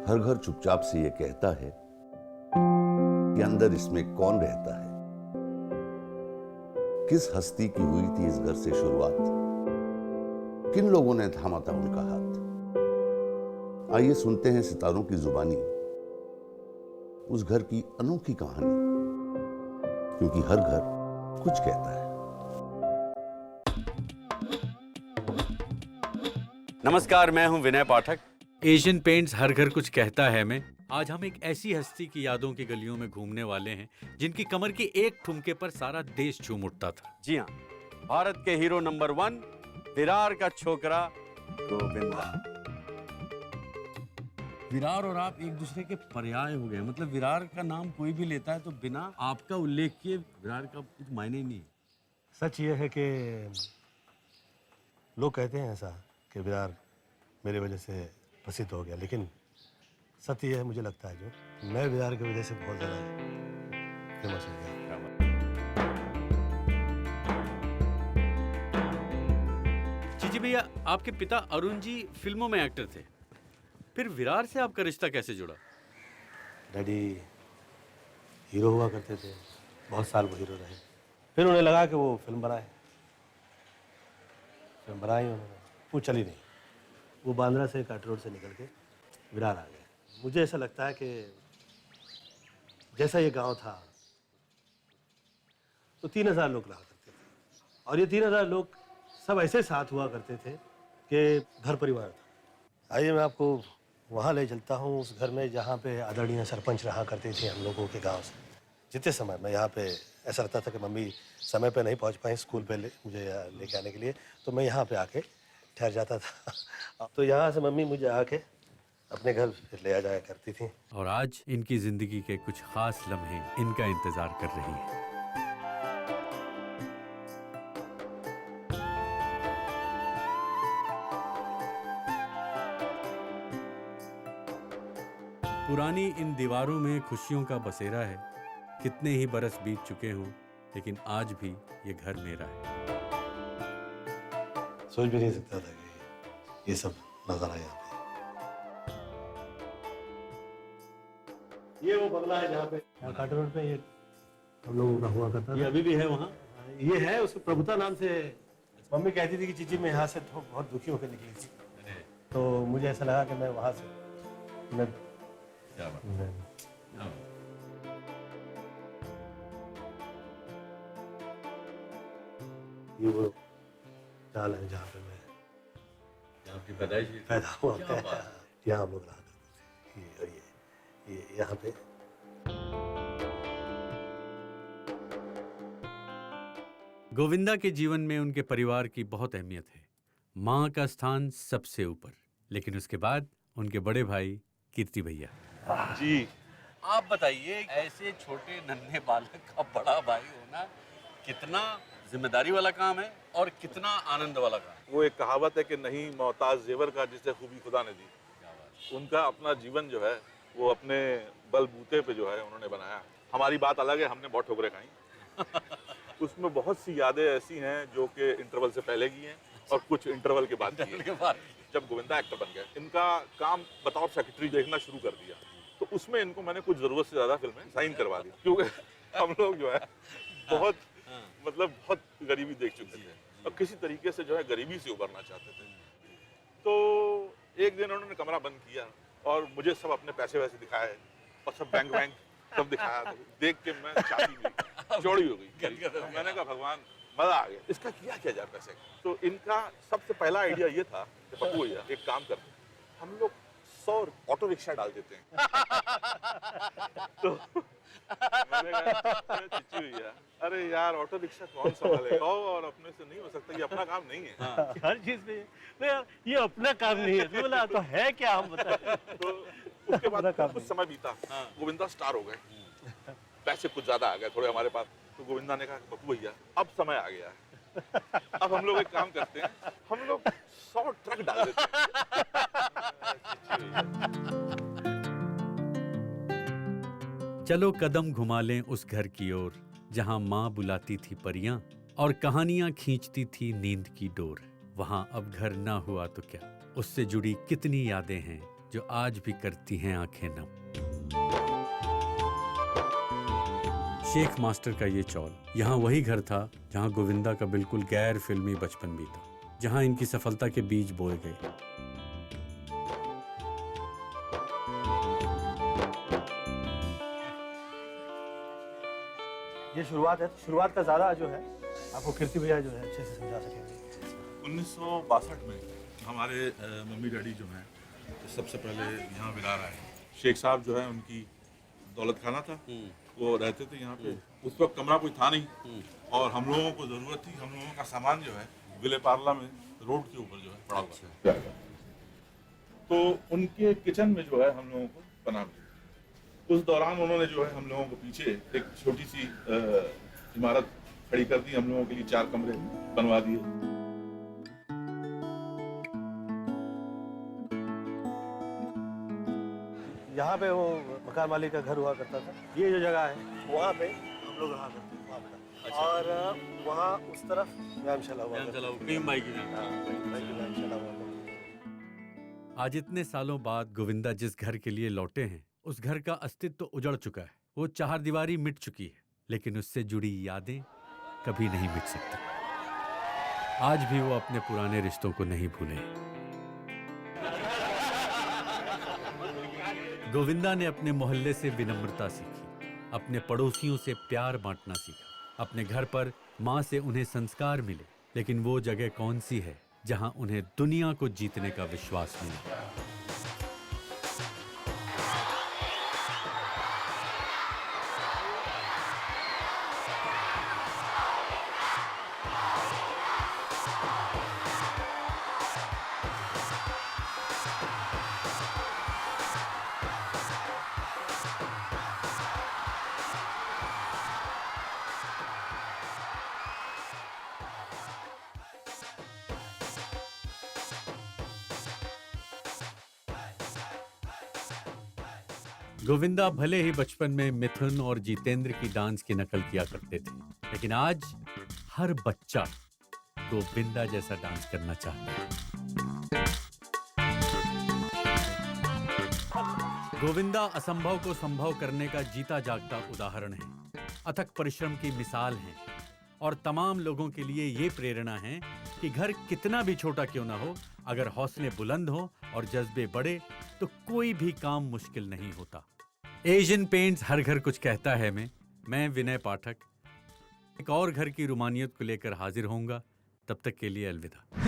हर घर चुपचाप से ये कहता है कि अंदर इसमें कौन रहता है। किस हस्ती की हुई थी इस घर से शुरुआत, किन लोगों ने थामा था उनका हाथ। आइए सुनते हैं सितारों की जुबानी उस घर की अनोखी कहानी, क्योंकि हर घर कुछ कहता है। नमस्कार, मैं हूं विनय पाठक। एशियन पेंट्स हर घर कुछ कहता है में आज हम एक ऐसी हस्ती की यादों की गलियों में घूमने वाले हैं जिनकी कमर की एक ठुमके पर सारा देश झूम उठता था। जी हाँ, भारत के हीरो नंबर 1 विरार का छोकरा गोविंदा। विरार और आप एक दूसरे के पर्याय हो गए। मतलब विरार का नाम कोई भी लेता है तो बिना आपका उल्लेख किए विरार का कुछ मायने ही नहीं है। सच ये है कि लोग कहते हैं ऐसा कि विरार मेरी वजह से प्रसिद्ध हो गया, लेकिन सत्य ये है, मुझे लगता है जो मैं विरार की वजह से बहुत ज़्यादा फेमस हो गया। जी भैया, आपके पिता अरुण जी फिल्मों में एक्टर थे, फिर विरार से आपका रिश्ता कैसे जुड़ा? डैडी हीरो हुआ करते थे, बहुत साल वो हीरो रहे। फिर उन्हें लगा कि वो फिल्म बनाई उन्होंने, वो चली नहीं। वो बांद्रा से काट रोड से निकल के विरार आ गए। मुझे ऐसा लगता है कि जैसा ये गांव था तो 3000 लोग रहा करते थे, और ये 3000 लोग सब ऐसे साथ हुआ करते थे कि घर परिवार था। आइए मैं आपको वहाँ ले चलता हूँ, उस घर में जहाँ पे आदरणीय सरपंच रहा करते थे हम लोगों के गांव से। जितने समय मैं यहाँ पे, ऐसा लगता था कि मम्मी समय पे नहीं पहुँच पाई स्कूल पे मुझे लेके आने के लिए, तो मैं यहाँ पे आके ठहर जाता था। तो यहाँ से मम्मी मुझे आके अपने घर फिर ले आ जाया करती थी। और आज इनकी जिंदगी के कुछ खास लम्हे इनका इंतजार कर रही हैं। पुरानी इन दीवारों में खुशियों का बसेरा है। कितने ही बरस बीत चुके हों, लेकिन आज भी ये घर मेरा है। सोच भी नहीं सकता था कि ये सब नजर आया। ये वो बंगला है जहाँ पे काटा रोड पे ये हम लोगों का हुआ करता था। ये अभी भी है वहाँ। ये है, उसको प्रभुता नाम से मम्मी कहती थी कि चीची मैं यहाँ से तो बहुत दुखी होकर निकली थी, तो मुझे ऐसा लगा कि मैं वहाँ से मैं ये वो चाल है जहाँ पे मैं पैदा हुआ, यहाँ हम लोग रहा करते थे। ये यहाँ पे गोविंदा के जीवन में उनके परिवार की बहुत अहमियत है। माँ का स्थान सबसे ऊपर, लेकिन उसके बाद उनके बड़े भाई कीर्ति भैया। जी आप बताइए, ऐसे छोटे नन्हे बालक का बड़ा भाई होना कितना जिम्मेदारी वाला काम है और कितना आनंद वाला काम है। वो एक कहावत है कि नहीं मोहताज जेवर का जिसे खूबी खुदा ने दी। उनका अपना जीवन जो है वो अपने बलबूते पे जो है उन्होंने बनाया। हमारी बात अलग है, हमने बहुत ठोकरें खाई। उसमें बहुत सी यादें ऐसी हैं जो कि इंटरवल से पहले की हैं और कुछ इंटरवल के बाद की हैं। जब गोविंदा एक्टर बन गए, इनका काम बतौर सेक्रेटरी देखना शुरू कर दिया, तो उसमें इनको मैंने कुछ जरूरत से ज्यादा फिल्में साइन करवा दी, क्योंकि हम लोग जो है बहुत बहुत गरीबी देख चुके थे और किसी तरीके से जो है गरीबी से उबरना चाहते थे। तो एक दिन उन्होंने कमरा बंद किया और मुझे सब अपने पैसे वैसे दिखाए और सब बैंक सब दिखाया। तो देख के मैं छाती हुई चौड़ी हो गई। मैंने कहा भगवान, मजा आ गया, इसका किया जाए पैसे का। तो इनका सबसे पहला आइडिया ये था कि पप्पू भैया एक काम करते, हम लोग 100 ऑटो रिक्शा डाल देते हैं। तो मैंने कहा चिच्ची भैया, अरे यार ऑटो रिक्शा कौन संभालेगा और अपने से नहीं हो सकता, ये अपना काम नहीं है। हर चीज पे ये अपना काम नहीं है। बोला तो है क्या, हम बताएं। तो उसके बाद कुछ समय बीता, गोविंदा स्टार हो गए, पैसे कुछ ज्यादा आ गए थोड़े हमारे पास। तो गोविंदा ने कहा पप्पू भैया अब समय आ गया है, अब हम लोग एक काम करते हैं, हम लोग 100 ट्रक डाल देते हैं। चलो कदम घुमा लें उस घर की ओर जहां माँ बुलाती थी परियां और कहानियां खींचती थी नींद की डोर। वहां अब घर ना हुआ तो क्या, उससे जुड़ी कितनी यादें हैं जो आज भी करती हैं आंखें नम। शेख मास्टर का ये चौल, यहाँ वही घर था जहाँ गोविंदा का बिल्कुल गैर फिल्मी बचपन बीता, जहाँ इनकी सफलता के बीज बोए गए। ये शुरुआत है, शुरुआत का ज़्यादा जो है आपको कीर्ति भैया जो है अच्छे से समझा सकेंगे। 1962 में हमारे मम्मी डैडी जो हैं सबसे पहले यहाँ विरार आए। शेख साहब जो है उनकी दौलत खाना था, वो रहते थे यहाँ पे। उस वक्त कमरा कोई था नहीं और हम लोगों को ज़रूरत थी, हम लोगों का सामान जो है विले पार्ला में रोड के ऊपर जो है पड़ा हुआ है। तो उनके किचन में जो है हम लोगों को पनाह मिली। उस दौरान उन्होंने जो है हम लोगों को पीछे एक छोटी सी इमारत खड़ी कर दी, हम लोगों के लिए 4 कमरे बनवा दिए। यहाँ पे वो मकान मालिक का घर हुआ करता था। ये जो जगह है वहाँ पे हम लोग रहा करते थे वहाँ पे। और वहाँ उस तरफ व्यायामशाला हुआ करता था। आज इतने सालों बाद गोविंदा जिस घर के लिए लौटे हैं, उस घर का अस्तित्व तो उजड़ चुका है। वो 4 दीवारी मिट चुकी है, लेकिन उससे जुड़ी यादें कभी नहीं मिट सकती। आज भी वो अपने पुराने रिश्तों को नहीं भूले। गोविंदा ने अपने मोहल्ले से विनम्रता सीखी, अपने पड़ोसियों से प्यार बांटना सीखा। अपने घर पर माँ से उन्हें संस्कार मिले, लेकिन वो जगह कौन सी है जहां उन्हें दुनिया को जीतने का विश्वास मिले। गोविंदा भले ही बचपन में मिथुन और जितेंद्र की डांस की नकल किया करते थे, लेकिन आज हर बच्चा गोविंदा जैसा डांस करना चाहता है। गोविंदा असंभव को संभव करने का जीता जागता उदाहरण है, अथक परिश्रम की मिसाल है और तमाम लोगों के लिए ये प्रेरणा है कि घर कितना भी छोटा क्यों ना हो, अगर हौसले बुलंद हो और जज्बे बड़े तो कोई भी काम मुश्किल नहीं होता। एशियन पेंट्स हर घर कुछ कहता है में मैं विनय पाठक एक और घर की रुमानियत को लेकर हाजिर होऊंगा। तब तक के लिए अलविदा।